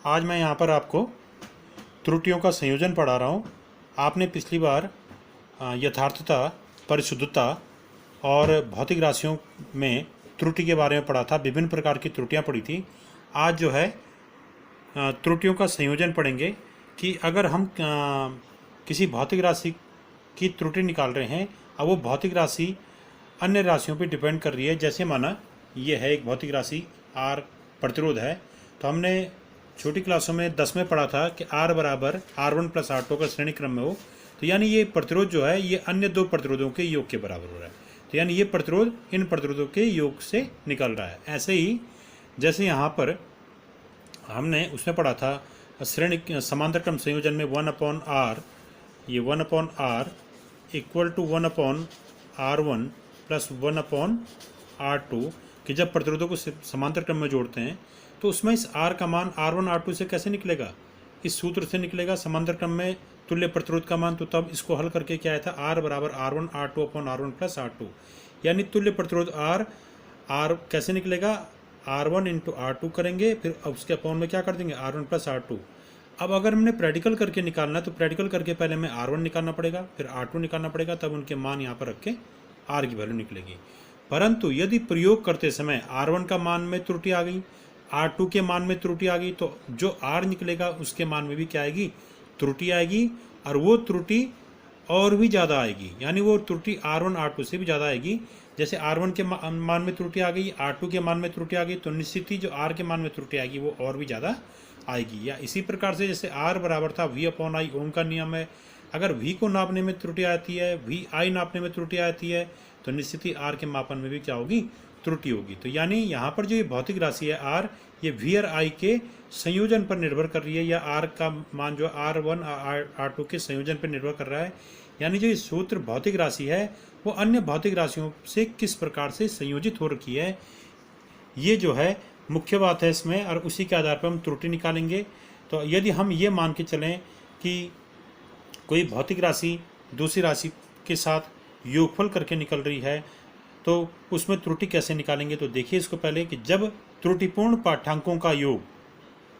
आज मैं यहाँ पर आपको त्रुटियों का संयोजन पढ़ा रहा हूँ। आपने पिछली बार यथार्थता, परिशुद्धता और भौतिक राशियों में त्रुटि के बारे में पढ़ा था। विभिन्न प्रकार की त्रुटियाँ पढ़ी थी। आज जो है त्रुटियों का संयोजन पढ़ेंगे कि अगर हम किसी भौतिक राशि की त्रुटि निकाल रहे हैं, अब वो भौतिक राशि अन्य राशियों पर डिपेंड कर रही है। जैसे माना ये है एक भौतिक राशि आर प्रतिरोध है, तो हमने छोटी क्लासों में 10 में पढ़ा था कि R बराबर R1 प्लस R2 का श्रेणी क्रम में हो, तो यानी ये प्रतिरोध जो है ये अन्य दो प्रतिरोधों के योग के बराबर हो रहा है। तो यानी ये प्रतिरोध इन प्रतिरोधों के योग से निकल रहा है। ऐसे ही जैसे यहाँ पर हमने उसमें पढ़ा था श्रेणी समांतर क्रम संयोजन में 1/R, ये 1/R equal to 1/R1 plus 1/R2 कि जब प्रतिरोधों को समांतर क्रम में जोड़ते हैं तो उसमें इस R का मान R1 R2 से कैसे निकलेगा? इस सूत्र से निकलेगा। समांतर क्रम में तुल्य प्रतिरोध का मान, तो तब इसको हल करके क्या आया था? R बराबर R1 R2 upon R1 plus R2, यानी तुल्य प्रतिरोध R कैसे निकलेगा? R1 इंटू R2 करेंगे, फिर उसके अपॉन में क्या कर देंगे? R1 plus R2। अब अगर हमने प्रैक्टिकल करके निकालना है तो प्रैक्टिकल करके पहले हमें R1 निकालना पड़ेगा, फिर R2 निकालना पड़ेगा, तब उनके मान यहाँ पर रख के R की वैल्यू निकलेगी। परंतु यदि प्रयोग करते समय R1 का मान में त्रुटि आ गई, R2 के मान में त्रुटि आ गई, तो जो R निकलेगा उसके मान में भी क्या आएगी? त्रुटि आएगी, और वो त्रुटि और भी ज़्यादा आएगी, यानी वो त्रुटि R1 R2 से भी ज़्यादा आएगी। जैसे R1 के मान में त्रुटि आ गई, R2 के मान में त्रुटि आ गई, तो निश्चित ही जो R के मान में त्रुटि आएगी वो और भी ज़्यादा आएगी। या इसी प्रकार से जैसे R बराबर था V/I, ओम का नियम है, अगर V को नापने में त्रुटि आती है, VI नापने में त्रुटि आती है, तो निश्चित ही R के मापन में भी क्या होगी? त्रुटि होगी। तो यानी यहाँ पर जो ये भौतिक राशि है R, ये V और I के संयोजन पर निर्भर कर रही है, या R का मान जो R1 R2 के संयोजन पर निर्भर कर रहा है। यानी जो ये सूत्र भौतिक राशि है वो अन्य भौतिक राशियों से किस प्रकार से संयोजित हो रखी है, ये जो है मुख्य बात है इसमें, और उसी के आधार पर हम त्रुटि निकालेंगे। तो यदि हम ये मान के चलें कि कोई भौतिक राशि दूसरी राशि के साथ योगफल करके निकल रही है, तो उसमें त्रुटि कैसे निकालेंगे? तो देखिए इसको पहले कि जब त्रुटिपूर्ण पाठ्यांकों का योग,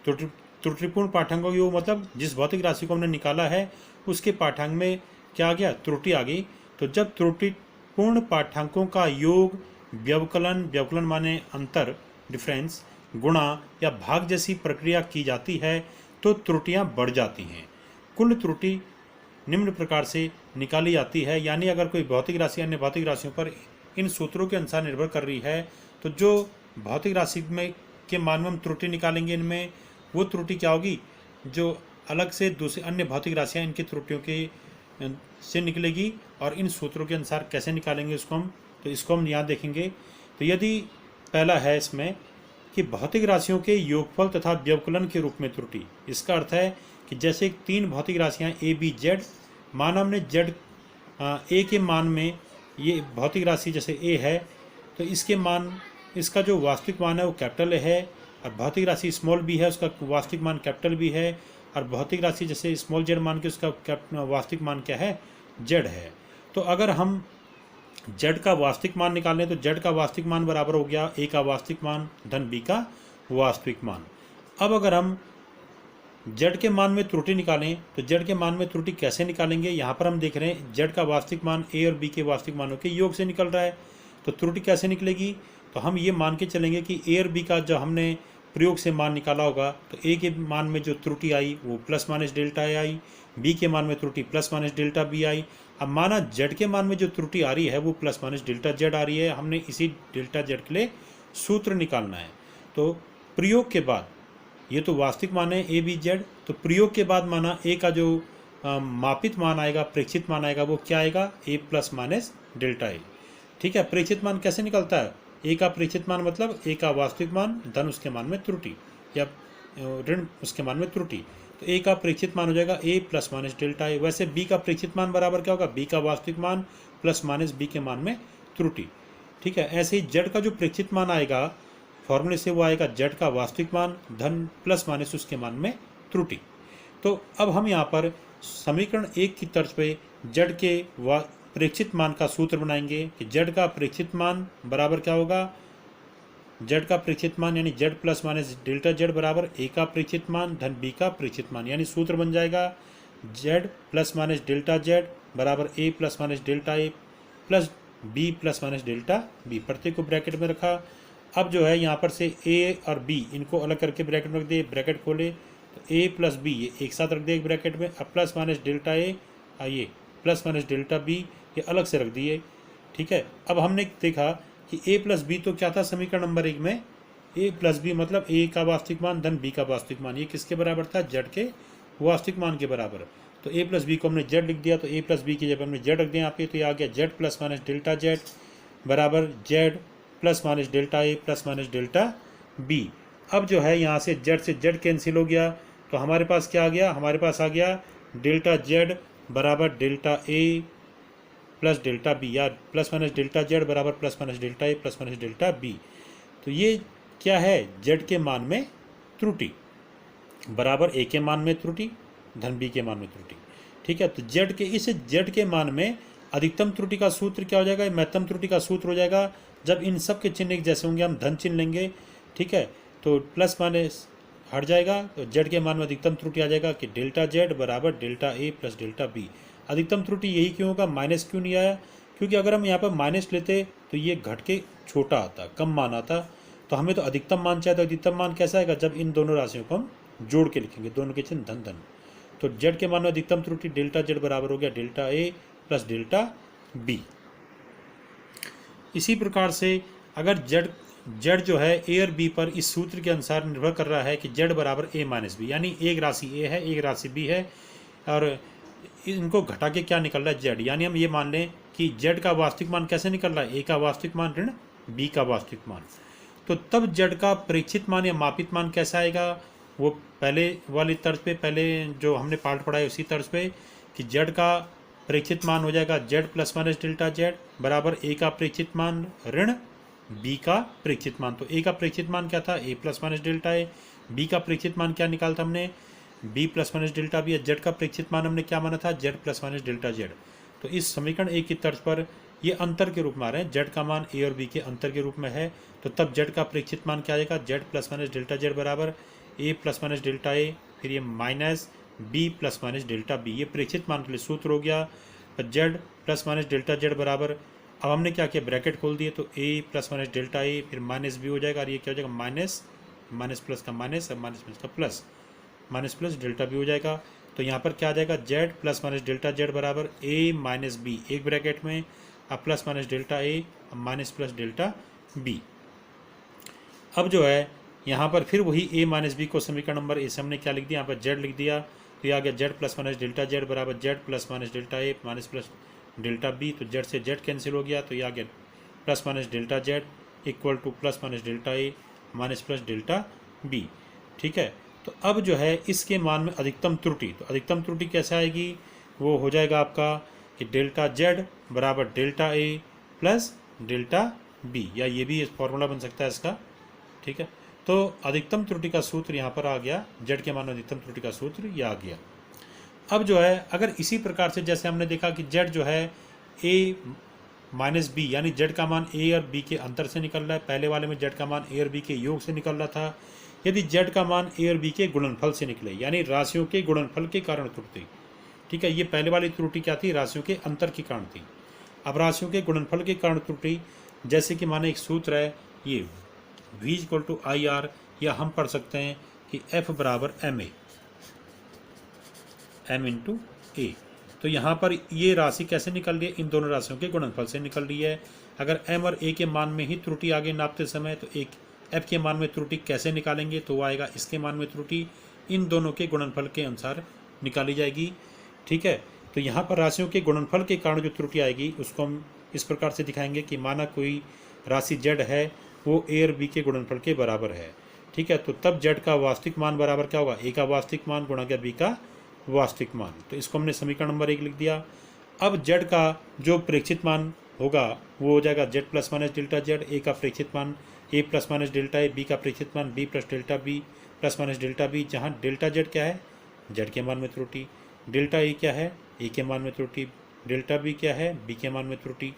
त्रुटिपूर्ण पाठ्यांकों का योग मतलब जिस भौतिक राशि को हमने निकाला है उसके पाठ्यांक में क्या आ गया? त्रुटि आ गई। तो जब त्रुटिपूर्ण पाठ्यांकों का योग व्यवकलन माने अंतर, डिफरेंस, गुणा या भाग जैसी प्रक्रिया की जाती है तो त्रुटियां बढ़ जाती हैं। कुल त्रुटि निम्न प्रकार से निकाली जाती है, यानी अगर कोई भौतिक राशि अन्य भौतिक राशियों पर इन सूत्रों के अनुसार निर्भर कर रही है, तो जो भौतिक राशि में के मान में हम त्रुटि निकालेंगे, इनमें वो त्रुटि क्या होगी? जो अलग से दूसरी अन्य भौतिक राशियाँ इनकी त्रुटियों के से निकलेगी। और इन सूत्रों के अनुसार कैसे निकालेंगे इसको हम, तो इसको हम यहाँ देखेंगे। तो यदि पहला है इसमें कि भौतिक राशियों के योगफल तथा व्यवकलन के रूप में त्रुटि, इसका अर्थ है कि जैसे 3 भौतिक राशियाँ A B Z, माना हमने Z A के मान में, ये भौतिक राशि जैसे A है तो इसके मान, इसका जो वास्तविक मान है वो कैपिटल A है, और भौतिक राशि स्मॉल b है उसका वास्तविक मान कैपिटल B है, और भौतिक राशि जैसे स्मॉल z मान के उसका वास्तविक मान क्या है? Z है। तो अगर हम Z का वास्तविक मान निकालें तो Z का वास्तविक मान बराबर हो गया A का वास्तविक मान धन B का वास्तविक मान। अब अगर हम Z के मान में त्रुटि निकालें तो Z के मान में त्रुटि कैसे निकालेंगे? यहाँ पर हम देख रहे हैं Z का वास्तविक मान A और B के वास्तविक मानों के योग से निकल रहा है, तो त्रुटि कैसे निकलेगी? तो हम ये मान के चलेंगे कि A और B का जो हमने प्रयोग से मान निकाला होगा, तो A के मान में जो त्रुटि आई वो plus minus delta A I, B के मान में त्रुटि प्लस माइनस डेल्टा B आई। अब माना Z के मान में जो त्रुटि आ रही है वो प्लस माइनस डेल्टा Z आ रही है, हमने इसी डेल्टा Z के लिए सूत्र निकालना है। तो प्रयोग के बाद, ये तो वास्तविक मान है A B Z, तो प्रयोग के बाद माना A का जो मापित मान आएगा, प्रेक्षित मान आएगा, वो क्या आएगा? A plus minus delta A। ठीक है, प्रेक्षित मान कैसे निकलता है? A का प्रेक्षित मान मतलब A का वास्तविक मान धन उसके मान में त्रुटि, या ऋण उसके मान में त्रुटि। तो A का प्रेक्षित मान हो जाएगा A plus minus delta A। वैसे B का प्रेक्षित मान बराबर क्या होगा? B का वास्तविक मान प्लस माइनस B के मान में त्रुटि। ठीक है, ऐसे ही Z का जो प्रेक्षित मान आएगा फॉर्मूले से, वो आएगा Z का वास्तविक मान धन प्लस माइनस उसके मान में त्रुटि। तो अब हम यहाँ पर समीकरण 1 की तर्ज पे Z के प्रेक्षित मान का सूत्र बनाएंगे कि Z का प्रेक्षित मान बराबर क्या होगा? जेड का प्रेक्षित मान यानी Z plus minus delta Z बराबर ए का प्रेक्षित मान धन बी का प्रेक्षित मान, यानी सूत्र बन जाएगा Z plus minus delta Z बराबर A plus minus delta A plus B plus minus delta B. प्रत्येक को ब्रैकेट में रखा। अब जो है यहाँ पर से ए और बी इनको अलग करके ब्रैकेट में रख दिए, ब्रैकेट खोले तो ए प्लस बी ये एक साथ रख दिए एक ब्रैकेट में। अब प्लस माइनस डेल्टा ए ये प्लस माइनस डेल्टा बी ये अलग से रख दिए, ठीक है। अब हमने देखा कि ए प्लस बी तो क्या था समीकरण नंबर 1 में, ए प्लस बी मतलब ए का वास्तविक मान धन बी का वास्तविक मान, ये किसके बराबर था, जेड के वास्तविक मान के बराबर। तो ए प्लस बी को हमने जेड लिख दिया, तो ए प्लस बी की जब हमने जेड रख दिया यहाँ पे, तो ये आ गया Z plus minus delta Z बराबर Z plus minus delta A plus minus delta B. अब जो है यहाँ से जेड कैंसिल हो गया, तो हमारे पास क्या आ गया, हमारे पास आ गया डेल्टा जेड बराबर delta A plus delta B, या प्लस माइनस डेल्टा जेड बराबर plus minus delta A plus minus delta B. तो ये क्या है, जेड के मान में त्रुटि बराबर ए के मान में त्रुटि धन बी के मान में त्रुटि, ठीक है। तो जेड के इस जेड के मान में अधिकतम त्रुटि का सूत्र क्या हो जाएगा, महत्तम त्रुटि का सूत्र हो जाएगा जब इन सब के चिन्ह एक जैसे होंगे, हम धन चिन्ह लेंगे, ठीक है। तो प्लस माइनस हट जाएगा, तो जेड के मान में अधिकतम त्रुटि आ जाएगा कि डेल्टा जेड बराबर delta A plus delta B. अधिकतम त्रुटि यही क्यों होगा, माइनस क्यों नहीं आया, क्योंकि अगर हम यहाँ पर माइनस लेते तो ये घट के छोटा आता, कम मान आता। तो हमें तो अधिकतम मान चाहिए, तो अधिकतम मान कैसा आएगा, जब इन दोनों राशियों को हम जोड़ के लिखेंगे, दोनों के चिन्ह धन धन। तो जेड के मान में अधिकतम त्रुटि डेल्टा जेड बराबर हो गया delta A plus delta B. इसी प्रकार से अगर जेड जो है ए और बी पर इस सूत्र के अनुसार निर्भर कर रहा है कि जेड बराबर ए माइनस बी, यानी एक राशि ए है एक राशि बी है और इनको घटा के क्या निकल रहा है जेड, यानी हम ये मान लें कि जेड का वास्तविक मान कैसे निकल रहा है, ए का वास्तविक मान ऋण बी का वास्तविक मान। तो तब जेड का प्रेक्षित मान या मापित मान कैसा आएगा, वो पहले वाली तर्ज पे, पहले जो हमने पार्ट पढ़ा है उसी तर्ज पे कि जेड का प्रेक्षित मान हो जाएगा Z plus minus delta Z बराबर ए का प्रेक्षित मान ऋण बी का प्रेक्षित मान। तो ए का प्रेक्षित मान क्या था, A plus minus delta A, B का प्रेक्षित मान क्या निकालता हमने, B plus minus delta B, Z का प्रेक्षित मान हमने क्या माना था, Z plus minus delta Z. तो इस समीकरण ए की तर्ज पर ये अंतर के रूप में आ रहे हैं, जेड का मान ए और बी के अंतर के रूप में है। तो तब जेड का प्रेक्षित मान क्या आएगा, Z plus minus delta Z बराबर A plus minus delta A, फिर ये minus B plus minus delta B, ये प्रेक्षित मान के लिए सूत्र हो गया। Z plus minus delta Z बराबर, अब हमने क्या किया, ब्रैकेट खोल दिए, तो A plus minus delta A फिर माइनस बी हो जाएगा, और ये क्या हो जाएगा माइनस माइनस प्लस का माइनस, और माइनस प्लस का plus, minus plus delta B हो जाएगा। तो यहाँ पर क्या आ जाएगा, Z plus minus delta Z बराबर ए माइनस बी एक ब्रैकेट में, अब plus minus delta A minus plus delta B. अब जो है यहाँ पर फिर वही ए माइनस बी को समीकरण नंबर ए से हमने क्या लिख दिया, यहाँ पर जेड लिख दिया, तो ये आ गया Z plus minus delta Z बराबर Z plus minus delta A minus plus delta B. तो जेड से जेड कैंसिल हो गया, तो ये आ गया plus minus delta Z equal to plus minus delta A minus plus delta B, ठीक है। तो अब जो है इसके मान में अधिकतम त्रुटि, तो अधिकतम त्रुटि कैसे आएगी, वो हो जाएगा आपका कि डेल्टा जेड बराबर delta A plus delta B, या ये भी फॉर्मूला बन सकता है इसका, ठीक है। तो अधिकतम त्रुटि का सूत्र यहाँ पर आ गया, जेड के मान में अधिकतम त्रुटि का सूत्र ये आ गया। अब जो है अगर इसी प्रकार से जैसे हमने देखा कि जेड जो है ए माइनस बी, यानी जेड का मान ए और बी के अंतर से निकल रहा है, पहले वाले में जेड का मान ए और बी के योग से निकल रहा था। यदि जेड का मान ए और बी के गुणनफल से निकले, यानी राशियों के गुणनफल के कारण त्रुटि, ठीक है। ये पहले वाली त्रुटि क्या थी, राशियों के अंतर के कारण थी। अब राशियों के गुणनफल के कारण त्रुटि, जैसे कि माने एक सूत्र है ये v equal to I R, या हम पढ़ सकते हैं कि f बराबर M A, M into A. तो यहाँ पर ये राशि कैसे निकल रही है, इन दोनों राशियों के गुणनफल से निकल रही है। अगर m और a के मान में ही त्रुटि आगे नापते समय, तो एक f के मान में त्रुटि कैसे निकालेंगे, तो वो आएगा इसके मान में त्रुटि इन दोनों के गुणनफल के अनुसार निकाली जाएगी, ठीक है। तो यहाँ पर राशियों के गुणनफल के कारण जो त्रुटि आएगी उसको हम इस प्रकार से दिखाएंगे कि माना कोई राशि जेड है, वो ए और बी के गुणनफल के बराबर है, ठीक है। तो तब जेड का वास्तविक मान बराबर क्या होगा, ए का वास्तविक मान गुणा गया बी का वास्तविक मान। तो इसको हमने समीकरण नंबर 1 लिख दिया। अब जेड का जो प्रेक्षित मान होगा वो हो जाएगा Z plus minus delta Z, A का प्रेक्षित मान A plus minus delta A, B का प्रेक्षित मान B plus delta B plus minus delta B, जहाँ डेल्टा जेड क्या है, जेड के मान में त्रुटि, डेल्टा ए क्या है, ए के मान में त्रुटि, डेल्टा बी क्या है, बी के मान में त्रुटि,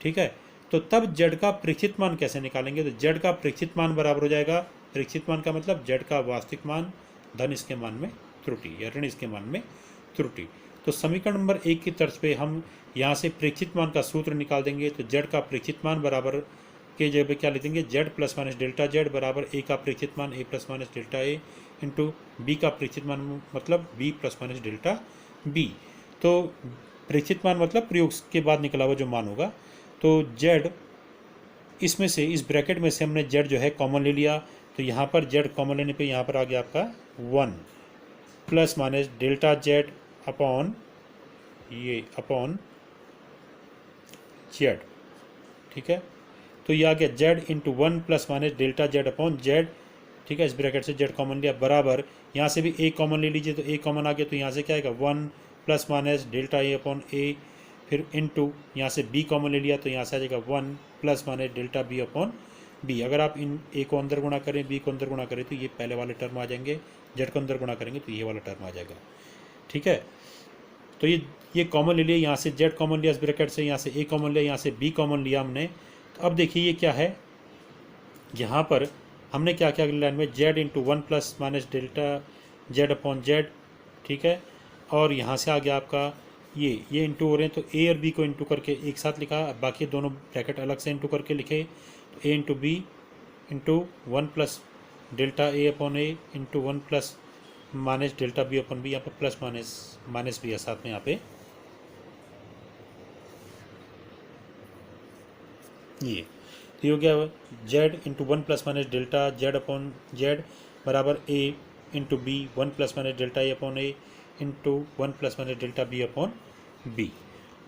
ठीक है। तो तब जेड का प्रेक्षित मान कैसे निकालेंगे? तो जेड का प्रेक्षित मान बराबर हो जाएगा, प्रेक्षित मान का मतलब जेड का वास्तविक मान धन इसके मान में त्रुटि या ऋण इसके मान में त्रुटि। तो समीकरण नंबर 1 की तर्ज पे हम यहाँ से प्रेक्षित मान का सूत्र निकाल देंगे। तो जेड का प्रेक्षित मान बराबर के जगह पे क्या लिख देंगे? Z plus minus delta Z बराबर ए का प्रेक्षित मान A plus minus delta A into B का प्रेक्षित मान मतलब B plus minus delta B. तो प्रेक्षित मान मतलब प्रयोग के बाद निकला हुआ जो मान होगा। तो जेड इसमें से, इस ब्रैकेट में से हमने जेड जो है कॉमन ले लिया। तो यहाँ पर जेड कॉमन लेने पे यहाँ पर आ गया आपका 1 plus minus delta Z upon Z. ठीक है, तो ये आ गया Z into 1 plus minus delta Z upon Z. ठीक है, इस ब्रैकेट से जेड कॉमन लिया बराबर, यहाँ से भी ए कॉमन ले लीजिए तो ए कॉमन आ गया। तो यहाँ से क्या आएगा 1 plus minus delta A upon ए, फिर इंटू यहाँ से बी कॉमन ले लिया तो यहाँ से आ जाएगा 1 plus minus delta B upon B. अगर आप इन ए को अंदर गुणा करें, बी को अंदर गुणा करें तो ये पहले वाले टर्म आ जाएंगे, जेड को अंदर गुणा करेंगे तो ये वाला टर्म आ जाएगा। ठीक है, तो ये कॉमन ले लिया, यहाँ से जेड कॉमन लिया इस ब्रैकेट से, यहाँ से ए कॉमन लिया, यहाँ से बी कॉमन लिया हमने। तो अब देखिए ये क्या है, यहाँ पर हमने क्या क्या लाइन में Z into 1 plus minus delta Z upon Z. ठीक है, और यहाँ से आ गया आपका ये इंटू हो रहे हैं तो ए और बी को इंटू करके एक साथ लिखा, बाकी दोनों ब्रैकेट अलग से इंटू करके लिखे। तो A into B into 1 plus delta A upon A into 1 plus minus delta B upon B. यहाँ पर प्लस माइनस भी है साथ में यहाँ पे। ये हो गया Z into 1 plus minus delta Z upon Z बराबर A into B 1 plus minus delta A upon A into 1 plus minus delta B upon B.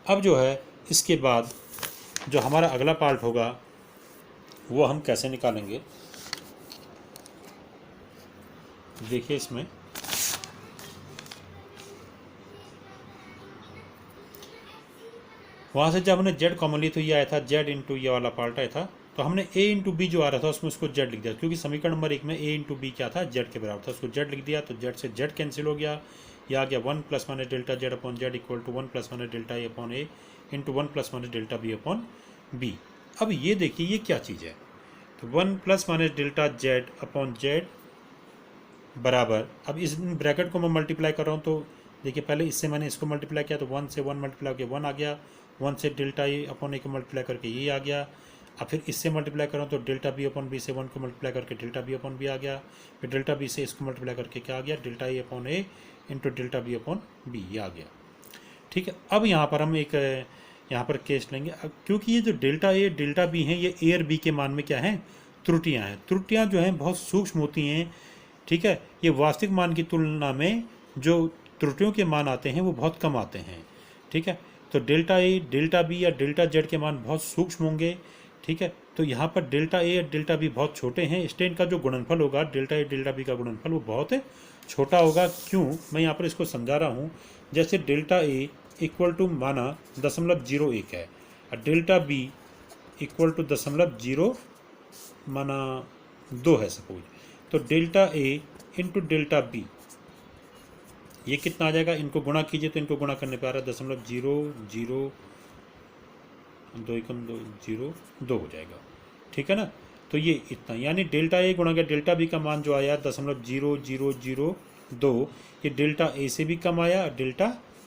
अब जो है इसके बाद जो हमारा अगला पार्ट होगा वो हम कैसे निकालेंगे, देखिए इसमें वहाँ से जब हमने जेड कॉमन ली तो ये आया था जेड इंटू ये वाला पार्ट आया था। तो हमने ए इंटू बी जो आ रहा था उसमें उसको जेड लिख दिया, क्योंकि समीकरण नंबर 1 में ए इंटू बी क्या था, जेड के बराबर था, उसको जेड लिख दिया। तो जेड से जेड कैंसिल हो गया, यह आ गया 1 plus minus delta Z upon Z equal to 1 plus minus delta A upon A into 1 plus minus delta B upon B. अब ये देखिए ये क्या चीज़ है, तो 1 plus minus delta Z upon Z बराबर, अब इस ब्रैकेट को मैं मल्टीप्लाई कर रहा हूँ तो देखिए पहले इससे मैंने इसको मल्टीप्लाई किया तो 1 से 1 मल्टीप्लाई करके 1 आ गया, 1 से डेल्टा ए अपॉन ए को मल्टीप्लाई करके ये आ गया। अब फिर इससे मल्टीप्लाई कर रहा हूँ तो डेल्टा बी अपॉन बी से 1 को मल्टीप्लाई करके डेल्टा बी अपॉन बी आ गया, फिर डेल्टा बी से इसको मल्टीप्लाई करके क्या आ गया, delta A upon A into delta B upon B, ये आ गया। ठीक है, अब यहाँ पर हम एक यहाँ पर केस लेंगे, क्योंकि ये जो डेल्टा ए डेल्टा बी हैं ये ए और बी के मान में क्या है, त्रुटियाँ हैं। त्रुटियाँ जो हैं बहुत सूक्ष्म होती हैं। ठीक है, ये वास्तविक मान की तुलना में जो त्रुटियों के मान आते हैं वो बहुत कम आते हैं। ठीक है, तो डेल्टा ए डेल्टा बी या डेल्टा जेड के मान बहुत सूक्ष्म होंगे। ठीक है, तो यहाँ पर डेल्टा ए और डेल्टा बी बहुत छोटे हैं, इसलिए इनका जो गुणनफल होगा डेल्टा ए डेल्टा बी का गुणनफल वो बहुत छोटा होगा। क्यों, मैं यहाँ पर इसको समझा रहा हूँ। जैसे डेल्टा ए इक्वल टू माना 0.01 है और डेल्टा बी इक्वल टू 0.0 माना 2 है सपोज, तो delta A into delta B ये कितना आ जाएगा, इनको गुणा कीजिए तो इनको गुणा करने पर आ रहा है 0.002 2 हो जाएगा। ठीक है ना, तो ये इतना, यानी डेल्टा ए गुणा गया डेल्टा बी का मान जो आया 0.0002, ये डेल्टा ए से भी कम आया और डेल्टा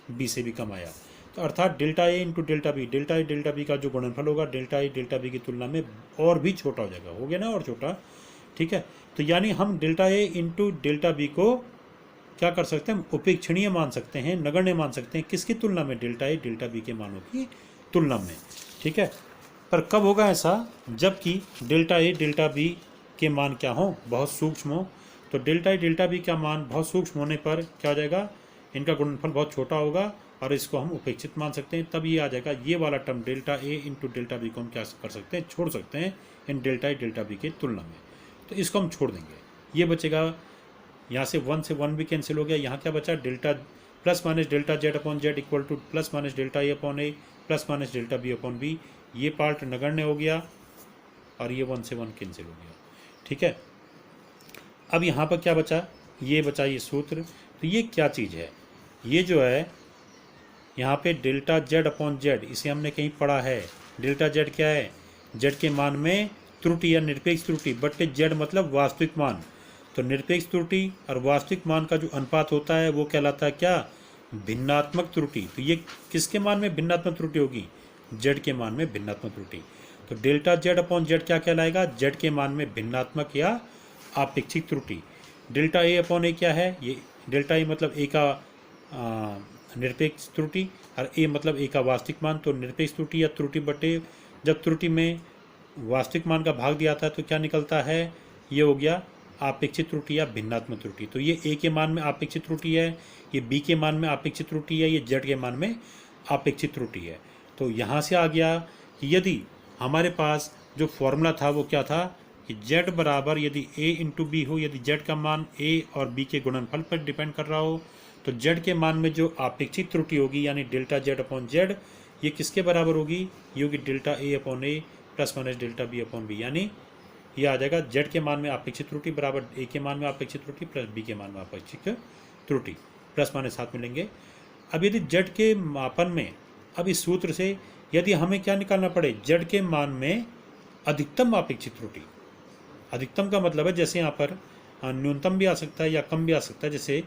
बी से भी कम आया। तो अर्थात delta A into delta B, delta A delta B का जो गुणनफल होगा डेल्टा ए डेल्टा बी की तुलना में और भी छोटा हो जाएगा, हो गया ना, और छोटा। ठीक है, तो यानी हम delta A into delta B को क्या कर सकते हैं, उपेक्षणीय मान सकते हैं, नगण्य मान सकते हैं, किसकी तुलना में, डेल्टा ए डेल्टा बी के मानों की तुलना में। ठीक है, पर कब होगा ऐसा, जबकि डेल्टा ए डेल्टा बी के मान क्या हों, बहुत सूक्ष्म हो। तो डेल्टा ए डेल्टा बी का मान बहुत सूक्ष्म होने पर क्या हो जाएगा, इनका गुणनफल बहुत छोटा होगा और इसको हम उपेक्षित मान सकते हैं। तब ये आ जाएगा, ये वाला term delta A into delta B को हम क्या कर सकते हैं, छोड़ सकते हैं इन डेल्टा ए डेल्टा बी की तुलना में। तो इसको हम छोड़ देंगे, ये बचेगा, यहाँ से 1 से 1 भी कैंसिल हो गया, यहाँ क्या बचा, delta plus minus delta Z upon Z equal to plus minus delta A upon A plus minus delta B upon B. ये पार्ट नगण्य हो गया और ये 1 से 1 कैंसिल हो गया। ठीक है, अब यहाँ पर क्या बचा, ये बचा ये सूत्र। तो ये क्या चीज़ है, ये जो है यहाँ पे डेल्टा जेड अपॉन जेड, इसे हमने कहीं पढ़ा है। डेल्टा जेड क्या है, जेड के मान में त्रुटि या निरपेक्ष त्रुटि बटे जेड मतलब वास्तविक मान। तो निरपेक्ष त्रुटि और वास्तविक मान का जो अनुपात होता है वो कहलाता है क्या, भिन्नात्मक त्रुटि। तो ये किसके मान में भिन्नात्मक त्रुटि होगी, जेड के मान में भिन्नात्मक त्रुटि। तो डेल्टा जेड अपॉन जेड क्या कहलाएगा, जेड के मान में भिन्नात्मक या आपेक्षिक त्रुटि। डेल्टा ए अपॉन ए क्या है, ये डेल्टा ए मतलब ए का निरपेक्ष त्रुटि और ए मतलब ए का वास्तविक मान। तो निरपेक्ष त्रुटि या त्रुटि बटे, जब त्रुटि में वास्तविक मान का भाग दिया था तो क्या निकलता है, ये हो गया आपेक्षिक त्रुटि या भिन्नात्मक त्रुटि। तो ये ए के मान में आपेक्षिक त्रुटि है, ये बी के मान में आपेक्षिक त्रुटि है, ये जेड के मान में आपेक्षिक त्रुटि है। तो यहाँ से आ गया कि यदि हमारे पास जो फॉर्मूला था वो क्या था कि जेड बराबर यदि ए इंटू बी हो, यदि जेड का मान ए और बी के गुणनफल पर डिपेंड कर रहा हो, तो जेड के मान में जो आपेक्षिक त्रुटि होगी यानी डेल्टा जेड अपॉन जेड, ये किसके बराबर होगी, ये होगी delta A upon A plus minus delta B upon B. यानी ये आ जाएगा जेड के मान में अपेक्षित त्रुटि बराबर ए के मान में अपेक्षित त्रुटि प्लस बी के मान में अपेक्षित त्रुटि, प्लस माइनस साथ मिलेंगे। अब यदि जेड के मापन में, अब इस सूत्र से यदि हमें क्या निकालना पड़े, जेड के मान में अधिकतम अपेक्षित त्रुटि। अधिकतम का मतलब है जैसे यहाँ पर न्यूनतम भी आ सकता है या कम भी आ सकता है। जैसे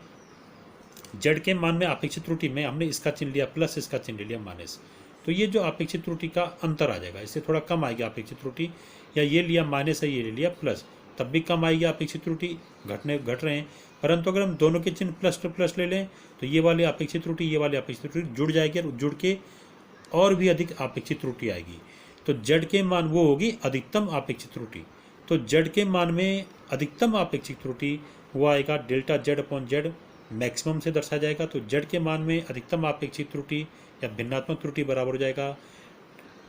जेड के मान में अपेक्षित त्रुटि में हमने इसका चिन्ह लिया प्लस, इसका चिन्ह लिया माइनस, तो ये जो अपेक्षित त्रुटि का अंतर आ जाएगा, इससे थोड़ा कम आएगी अपेक्षित त्रुटि। या ये लिया माइनस है, ये ले लिया प्लस, तब भी कम आएगी अपेक्षित त्रुटि, घट रहे हैं। परंतु अगर हम दोनों के चिन्ह प्लस टू प्लस ले लें तो ये वाली अपेक्षित त्रुटि, ये वाली अपेक्षित त्रुटि जुड़ जाएगी और जुड़ के और भी अधिक अपेक्षित त्रुटि आएगी। तो जेड के मान वो होगी अधिकतम अपेक्षित त्रुटि। तो जेड के मान में अधिकतम अपेक्षित त्रुटि वो आएगा delta Z upon Z, maximum से दर्शाया जाएगा। तो जेड के मान में अधिकतम अपेक्षित त्रुटि या भिन्नात्मक त्रुटि बराबर हो जाएगा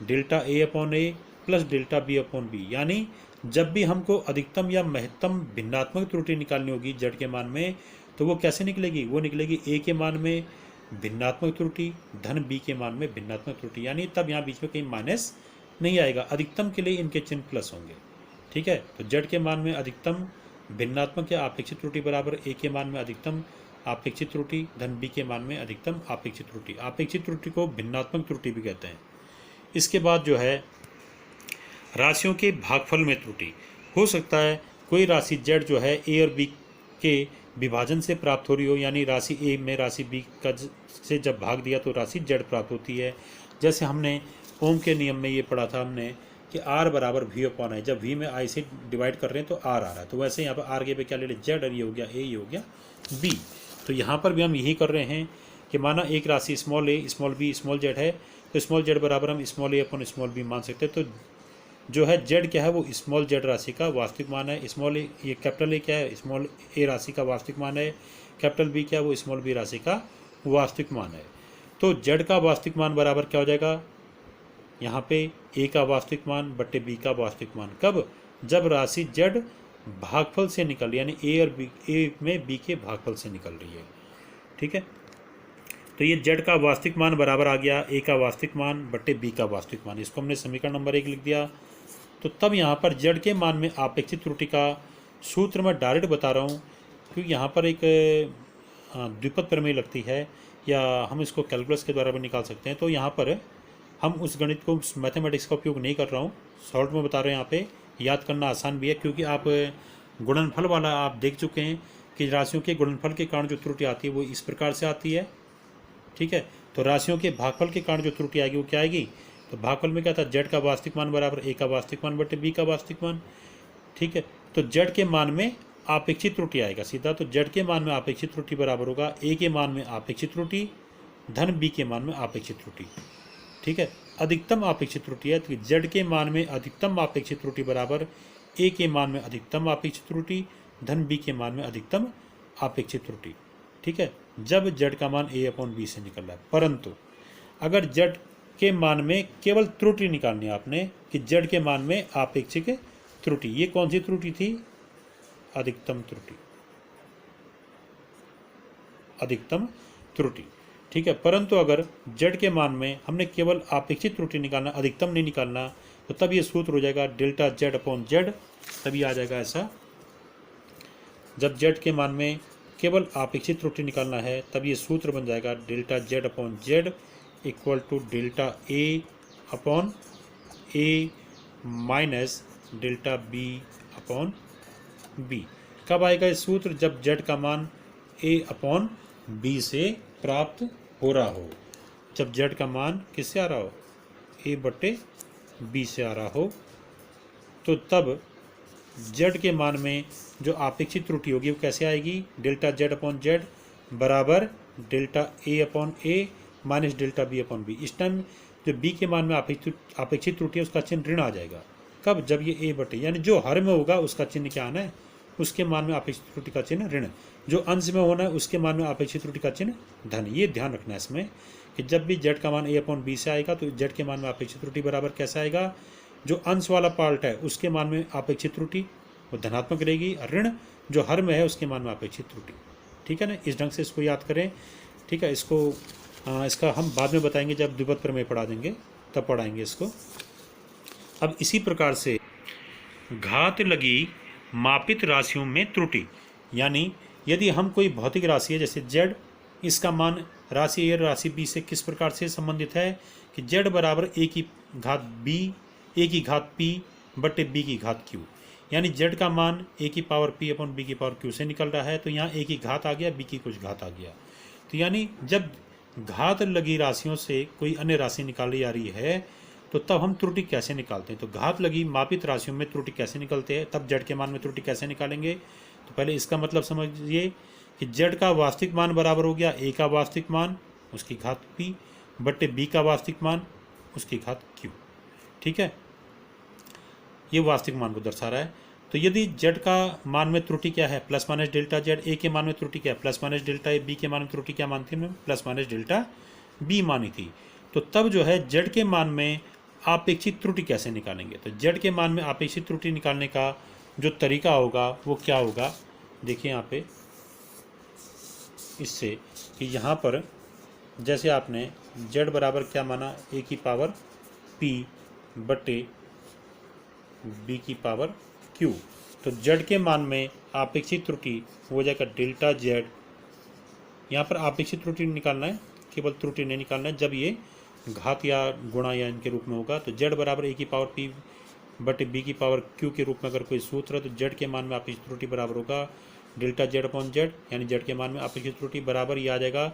delta A upon A plus delta B upon B. यानी जब भी हमको अधिकतम या महत्तम भिन्नात्मक त्रुटि निकालनी होगी जेड के मान में, तो वो कैसे निकलेगी, वो निकलेगी ए के मान में भिन्नात्मक त्रुटि धन बी के मान में भिन्नात्मक त्रुटि। यानी तब यहाँ बीच में कहीं माइनस नहीं आएगा, अधिकतम के लिए इनके चिन्ह प्लस होंगे। ठीक है, तो जेड के मान में अधिकतम भिन्नात्मक या अपेक्षित त्रुटि बराबर ए के मान में अधिकतम अपेक्षित त्रुटि धन बी के मान में अधिकतम अपेक्षित त्रुटि। अपेक्षित त्रुटि को भिन्नात्मक त्रुटि भी कहते हैं। इसके बाद जो है राशियों के भागफल में त्रुटि। हो सकता है कोई राशि जेड जो है ए और बी के विभाजन से प्राप्त हो रही हो, यानी राशि ए में राशि बी का से जब भाग दिया तो राशि जेड प्राप्त होती है। जैसे हमने ओम के नियम में ये पढ़ा था हमने कि आर बराबर वी अपॉन आई, जब वी में आई से डिवाइड कर रहे हैं तो आर आ रहा है, तो वैसे यहाँ पर आर के पे क्या ले लें जेड, और ये हो गया ए, ये हो गया बी। तो यहाँ पर भी हम यही कर रहे हैं कि माना एक राशि स्मॉल ए स्मॉल बी स्मॉल जेड है, तो स्मॉल जेड बराबर हम स्मॉल ए अपॉन स्मॉल बी मान सकते हैं। तो जो है जेड क्या है वो स्मॉल जेड राशि का वास्तविक मान है, स्मॉल ए ये कैपिटल ए क्या है स्मॉल ए राशि का वास्तविक मान है, कैपिटल बी क्या है वो स्मॉल बी राशि का वास्तविक मान है। तो जेड का वास्तविक मान बराबर क्या हो जाएगा, यहाँ पे ए का वास्तविक मान बट्टे बी का वास्तविक मान। कब, जब राशि जेड भागफल से निकल, यानी ए और बी, ए में बी के भागफल से निकल रही है। ठीक है, तो ये जेड का वास्तविक मान बराबर आ गया ए का वास्तविक मान बट्टे बी का वास्तविक मान। इसको हमने समीकरण नंबर 1 लिख दिया। तो तब यहाँ पर जेड के मान में अपेक्षित त्रुटि का सूत्र मैं डायरेक्ट बता रहा हूँ, क्योंकि यहाँ पर एक द्विपद प्रमेय लगती है, या हम इसको कैलकुलस के द्वारा भी निकाल सकते हैं। तो यहाँ पर हम उस गणित को, मैथमेटिक्स का उपयोग नहीं कर रहा हूँ, शॉर्ट में बता रहे हैं। यहाँ पे याद करना आसान भी है, क्योंकि आप गुणनफल वाला आप देख चुके हैं कि राशियों के गुणनफल के कारण जो त्रुटि आती है वो इस प्रकार से आती है। ठीक है, तो राशियों के भागफल के कारण जो त्रुटि आएगी वो क्या आएगी, तो भागफल में क्या था, जेड का वास्तविक मान बराबर ए का वास्तविक मान बटे बी का वास्तविक मान। ठीक है, तो जेड के मान में अपेक्षित त्रुटि आएगा सीधा, तो जेड के मान में अपेक्षित त्रुटि बराबर होगा ए के मान में अपेक्षित त्रुटि धन बी के मान में अपेक्षित त्रुटि। ठीक है, अधिकतम अपेक्षित त्रुटि है, तो जेड के मान में अधिकतम अपेक्षित त्रुटि बराबर ए के मान में अधिकतम अपेक्षित त्रुटि धन बी के मान में अधिकतम अपेक्षित त्रुटि। ठीक है, जब जेड का मान ए अपॉन बी से निकल रहा है। परंतु अगर जेड के मान में केवल त्रुटि निकालनी है आपने कि जेड के मान में आपेक्षिक त्रुटि, ये कौन सी त्रुटि थी, अधिकतम त्रुटि, अधिकतम त्रुटि। ठीक है, परंतु अगर जेड के मान में हमने केवल अपेक्षित त्रुटि निकालना, अधिकतम नहीं निकालना, तो तब ये सूत्र हो जाएगा डेल्टा जेड अपॉन जेड। तभी आ जाएगा ऐसा, जब जेड के मान में केवल अपेक्षित त्रुटि निकालना है तब ये सूत्र बन जाएगा delta Z upon Z equal to delta A upon A minus delta B upon B. कब आएगा ये सूत्र? जब जेड का मान ए अपॉन बी से प्राप्त हो रहा हो। जब जेड का मान किससे आ रहा हो? ए बटे बी से आ रहा हो, तो तब जेड के मान में जो आपेक्षिक त्रुटि होगी वो कैसे आएगी? डेल्टा जेड अपॉन जेड बराबर delta A upon A minus delta B upon B. इस टाइम जो बी के मान में आपेक्षिक त्रुटि है उसका चिन्ह ऋण आ जाएगा। कब? जब ये ए बटे, यानी जो हर में होगा उसका चिन्ह क्या आना है? उसके मान में आपेक्षिक त्रुटि का चिन्ह ऋण। जो अंश में होना है उसके मान में आपेक्षिक त्रुटि का चिन्ह धन। ये ध्यान रखना है इसमें कि जब भी जेड का मान ए अपॉन बी से आएगा तो जेड के मान में आपेक्षिक त्रुटि बराबर कैसा आएगा? जो अंश वाला पार्ट है उसके मान में आपेक्षिक त्रुटि वो धनात्मक रहेगी, ऋण जो हर में है उसके मान में आपेक्षिक त्रुटि। ठीक है ना? इस ढंग से इसको याद करें। ठीक है, इसका हम बाद में बताएंगे, जब द्विपद प्रमेय पढ़ा देंगे तब पढ़ाएंगे इसको। अब इसी प्रकार से घात लगी मापित राशियों में त्रुटि, यानी यदि हम कोई भौतिक राशि है जैसे जेड, इसका मान राशि ए राशि बी से किस प्रकार से संबंधित है कि जेड बराबर ए की घात बी, ए की घात पी बटे बी की घात क्यू। यानी जेड का मान ए की पावर पी अपॉन बी की पावर क्यू से निकल रहा है, तो यहाँ ए की घात आ गया, बी की कुछ घात आ गया। तो यानी जब घात लगी राशियों से कोई अन्य राशि निकाली जा रही है तो तब हम त्रुटि कैसे निकालते हैं? तो घात लगी मापित राशियों में त्रुटि कैसे निकलते हैं, तब जेड के मान में त्रुटि कैसे निकालेंगे? तो पहले इसका मतलब समझिए कि जेड का वास्तविक मान बराबर हो गया ए का वास्तविक मान उसकी घात पी बटे बी का वास्तविक मान उसकी घात क्यू। ठीक है, ये वास्तविक मान को दर्शा रहा है। तो यदि जेड का मान में त्रुटि क्या है? Plus minus delta Z. A के मान में त्रुटि क्या है? Plus minus delta A. B के मान में त्रुटि क्या मानती है? प्लस माइनस डेल्टा बी मानी थी। तो तब जो है जेड के मान में आपेक्षिक त्रुटि कैसे निकालेंगे? तो जेड के मान में आपेक्षिक त्रुटि निकालने का जो तरीका होगा वो क्या होगा? देखिए यहाँ पे इससे कि यहाँ पर जैसे आपने जेड बराबर क्या माना? ए की पावर पी बटे बी की पावर क्यू। तो जेड के मान में आपेक्षिक त्रुटि हो जाएगा डेल्टा जेड। यहाँ पर आपेक्षिक त्रुटि निकालना है, केवल त्रुटि नहीं निकालना है। जब ये घात या गुणा या इनके रूप में होगा तो जेड बराबर ए की पावर पी बटे बी की पावर क्यू के रूप में अगर कोई सूत्र है तो जेड के मान में आपेक्षिक त्रुटि बराबर होगा डेल्टा जेड अपॉन जेड, यानी जेड के मान में आपेक्षिक त्रुटि बराबर ये आ जाएगा।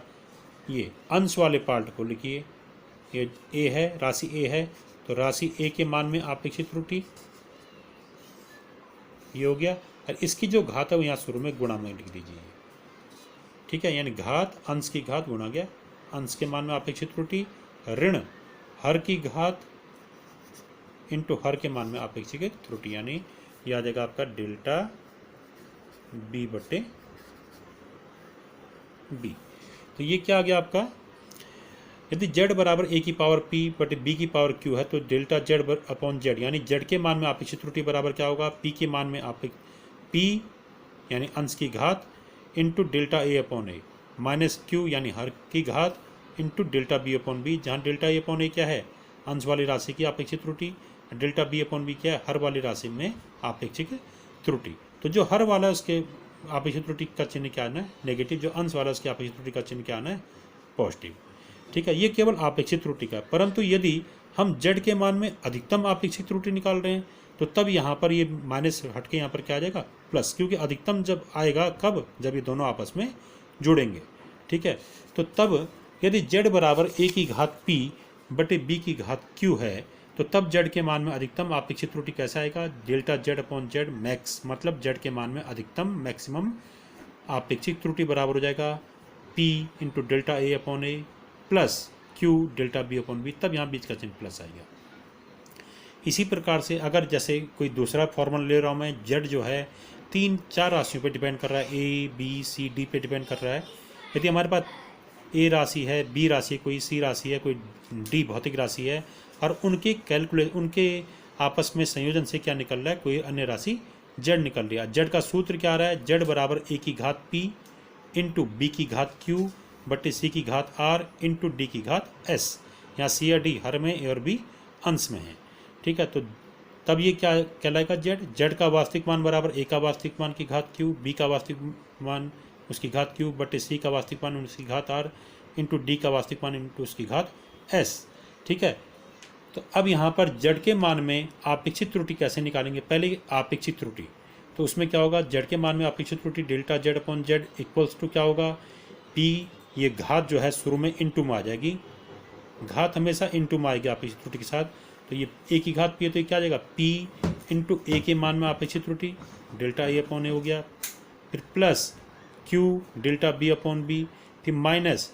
ये अंश वाले पार्ट को लिखिए, ये ए है, राशि ए है, तो राशि ए के मान में आपेक्षिक त्रुटि ये हो गया, और इसकी जो घात है वो यहाँ शुरू में गुणा में लिख दीजिए। ठीक है, यानी घात अंश की घात गुणा गया अंश के मान में अपेक्षित त्रुटि, ऋण हर की घात इंटू हर के मान में अपेक्षित त्रुटि, यानी यह आ जाएगा आपका डेल्टा बी बटे बी। तो ये क्या आ गया आपका? यदि जेड बराबर ए की पावर पी बटे बी की पावर क्यू है तो डेल्टा जेड अपॉन जेड, यानी जेड के मान में अपेक्षित त्रुटि बराबर क्या होगा? पी के मान में पी यानी अंश की घात into delta A upon A minus Q यानी हर की घात into delta B upon B, जहाँ डेल्टा ए अपॉन ए क्या है? अंश वाली राशि की अपेक्षित त्रुटि, डेल्टा बी अपॉन बी क्या है? हर वाली राशि में अपेक्षित त्रुटि। तो जो हर वाला उसके अपेक्षित त्रुटि का चिन्ह क्या आना है? नेगेटिव। जो अंश वाला उसकी अपेक्षित त्रुटि का चिन्ह क्या आना है? पॉजिटिव। ठीक है, ये केवल अपेक्षित त्रुटि का। परंतु यदि हम जेड के मान में अधिकतम अपेक्षित त्रुटि निकाल रहे हैं तो तब यहाँ पर ये माइनस हटके यहाँ पर क्या आ जाएगा? प्लस, क्योंकि अधिकतम जब आएगा कब? जब ये दोनों आपस में जुड़ेंगे। ठीक है, तो तब यदि जेड बराबर ए की घात पी बटे बी की घात क्यू है तो तब जेड के मान में अधिकतम अपेक्षित त्रुटि कैसा आएगा? Delta Z upon Z max, मतलब जेड के मान में अधिकतम मैक्सिमम अपेक्षित त्रुटि बराबर हो जाएगा P into delta A upon A plus Q delta B upon B, तब यहाँ बीच का चिन्ह प्लस आएगा। इसी प्रकार से अगर जैसे कोई दूसरा फॉर्मूला ले रहा हूँ मैं, जेड जो है 3-4 राशियों पे डिपेंड कर रहा है, ए बी सी डी पे डिपेंड कर रहा है। यदि हमारे पास ए राशि है, बी राशि है, कोई सी राशि है, कोई डी भौतिक राशि है, और उनके आपस में संयोजन से क्या निकल रहा है? कोई अन्य राशि जेड निकल रही है। जेड का सूत्र क्या आ रहा है? जेड बराबर ए की घात पी इंटू बी की घात क्यू बटे सी की घात आर इंटू डी की घात एस। यहाँ सी या डी हर में, ए और बी अंश में है। ठीक है, तो तब ये क्या कहलाएगा? जेड। जेड का वास्तविक मान बराबर ए का वास्तविक मान की घात क्यू, बी का वास्तविक मान उसकी घात क्यू बटे सी का वास्तविक मान उसकी घात आर इंटू डी का वास्तविक मान इंटू उसकी घात एस। ठीक है, तो अब यहाँ पर जेड के मान में आपेक्षिक त्रुटि कैसे निकालेंगे? पहले आपेक्षिक त्रुटि, तो उसमें क्या होगा, जेड के मान में आपेक्षिक त्रुटि delta Z upon Z equals to क्या होगा, पी, ये घात जो है शुरू में इनटू में आ जाएगी, घात हमेशा इनटू में आएगी आपेक्षिक त्रुटि के साथ, तो ये ए की घात पी है तो ये क्या आ जाएगा, पी इंटू ए के मान में आपेक्षिक त्रुटि डेल्टा ए अपॉन ए हो गया, फिर plus Q delta B upon B, फिर minus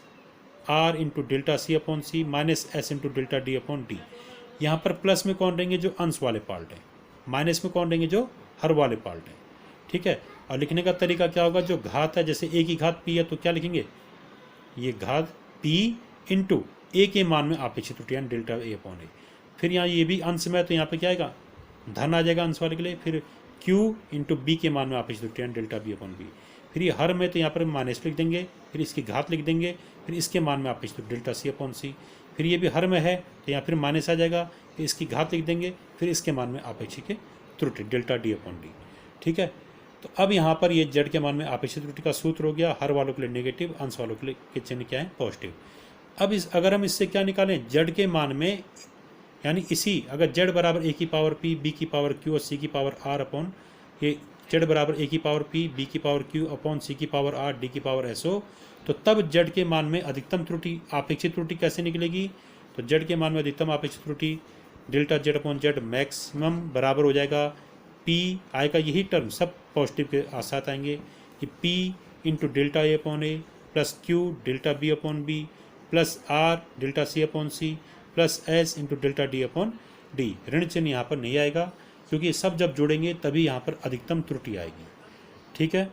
R into delta C upon C, minus S into delta D upon D. यहाँ पर प्लस में कौन रहेंगे, जो अंश वाले पार्ट हैं, माइनस में कौन रहेंगे, जो हर वाले पार्ट हैं। ठीक है, और लिखने का तरीका क्या होगा, जो घात है, जैसे ए की घात पी है तो क्या लिखेंगे, ये घात पी इंटू ए के मान में आपेक्षिक त्रुटि यानी डेल्टा ए अपॉन ए। फिर यहाँ ये भी अंश में है तो यहाँ पे क्या आएगा, धन आ जाएगा अंश वाले के लिए, फिर क्यू इंटू बी के मान में आपेक्षिक त्रुटि यानी डेल्टा बी अपॉन बी। फिर ये हर में तो यहाँ पर माइनस लिख देंगे, फिर इसकी घात लिख देंगे, फिर इसके मान में आपेक्षिक त्रुटि डेल्टा सी अपॉन सी। फिर ये भी हर में है तो यहाँ फिर माइनस आ जाएगा, फिर इसकी घात लिख देंगे, फिर इसके मान में आपेक्षिक त्रुटि डेल्टा डी अपॉन डी। ठीक है, तो अब यहाँ पर ये जेड के मान में आपेक्षिक त्रुटि का सूत्र हो गया, हर वालों के लिए नेगेटिव, अंश वालों के लिए के चिन्ह क्या है, पॉजिटिव। अब अगर हम इससे क्या निकालें, जेड के मान में, यानी इसी अगर जेड बराबर ए की पावर पी, बी की पावर क्यू और सी की पावर आर अपॉन, ये जेड बराबर ए की पावर पी, बी की पावर क्यू अपॉन सी की पावर आर, डी की पावर एस हो, तो तब जेड के मान में अधिकतम त्रुटि आपेक्षिक त्रुटि कैसे निकलेगी, तो जेड के मान में अधिकतम आपेक्षिक त्रुटि delta Z upon Z maximum बराबर हो जाएगा, पी आएगा, यही टर्म सब पॉजिटिव के साथ आएंगे कि P into delta A upon A plus Q delta B upon B plus R delta C upon C plus S into delta D upon D. ऋण चिन्ह यहाँ पर नहीं आएगा क्योंकि सब जब जोड़ेंगे तभी यहाँ पर अधिकतम त्रुटि आएगी। ठीक है,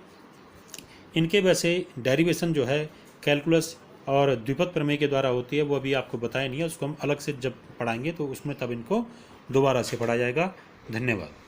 इनके वैसे डेरिवेशन जो है कैलकुलस और द्विपद प्रमेय के द्वारा होती है, वो अभी आपको बताया नहीं है, उसको हम अलग से जब पढ़ाएंगे तो उसमें तब इनको दोबारा से पढ़ा जाएगा। धन्यवाद।